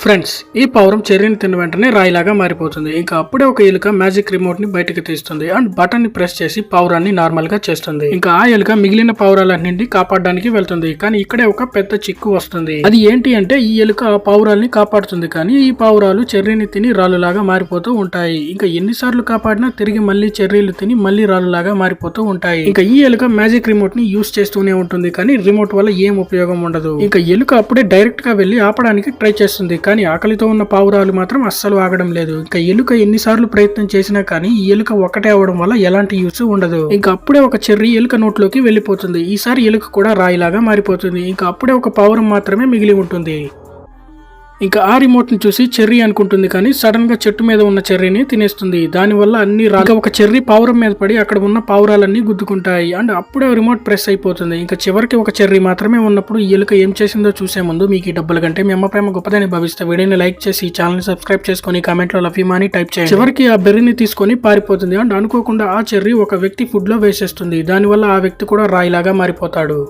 Friends, ఈ పావురం చెర్రీని తిన్న వెంటనే రాయిలాగా మారిపోతుంది. ఇంకా అప్పుడే ఒక ఎలుక మ్యాజిక్ రిమోట్ ని బయటకు తీస్తుంది అండ్ బటన్ ని ప్రెస్ చేసి పావురాన్ని నార్మల్ గా చేస్తుంది. ఇంకా ఆ ఎలుక మిగిలిన పావురాలన్నింటినీ కాపాడడానికి వెళ్తుంది. కానీ ఇక్కడే ఒక పెద్ద చిక్కు వస్తుంది. అది ఏంటి అంటే ఈ ఎలుక ఆ పావురాల్ని కాపాడుతుంది, కానీ ఈ పావురాలు చెర్రీని తిని రాళ్ళులాగా మారిపోతూ ఉంటాయి. ఇంకా ఎన్నిసార్లు కాపాడినా తిరిగి మళ్ళీ చెర్రీలు తిని మళ్ళీ రాళ్ళులాగా మారిపోతూ ఉంటాయి. ఇంకా ఈ ఎలుక మ్యాజిక్ రిమోట్ ని యూస్ చేస్తూనే ఉంటుంది, కానీ రిమోట్ వల్ల ఏం ఉపయోగం ఉండదు. ఇంకా ఎలుక అప్పుడే డైరెక్ట్ గా వెళ్లి ఆపడానికి ట్రై చేస్తుంది, కానీ ఆకలితో ఉన్న పావురాలు మాత్రం అస్సలు ఆగడం లేదు. ఇంకా ఎలుక ఎన్నిసార్లు ప్రయత్నం చేసినా కానీ ఈ ఎలుక ఒక్కటే అవడం వల్ల ఎలాంటి యూస్ ఉండదు. ఇంకా అప్పుడే ఒక చెర్రీ ఎలుక నోట్లోకి వెళ్లిపోతుంది. ఈసారి ఎలుక కూడా రాయిలాగా మారిపోతుంది. ఇంకా అప్పుడే ఒక పావురం మాత్రమే మిగిలి ఉంటుంది. ఇంకా ఆ రిమోట్ ని చూసి చెర్రీ అనుకుంటుంది, కానీ సడన్ గా చెట్టు మీద ఉన్న చెర్రీని తినేస్తుంది. దానివల్ల అన్ని ఒక చెర్రీ పావురం మీద పడి అక్కడ ఉన్న పావురాలన్నీ గుద్దుకుంటాయి అండ్ అప్పుడే రిమోట్ ప్రెస్ అయిపోతుంది. ఇంకా చివరికి ఒక చెర్రీ మాత్రమే ఉన్నప్పుడు ఈ ఎలుక ఏం చేసిందో చూసే ముందు మీకు ఈ డబ్బుల కంటే మీ అమ్మ ప్రేమ గొప్పదని భావిస్తే వీడియోని లైక్ చేసి ఛానల్ ని సబ్స్క్రైబ్ చేసుకుని కామెంట్ లో లవ్ యూ అని టైప్ చేయండి. చివరికి ఆ బెర్రీని తీసుకొని పారిపోతుంది అండ్ అనుకోకుండా ఆ చెర్రీ ఒక వ్యక్తి ఫుడ్ లో వేసేస్తుంది. దానివల్ల ఆ వ్యక్తి కూడా రాయిలాగా మారిపోతాడు.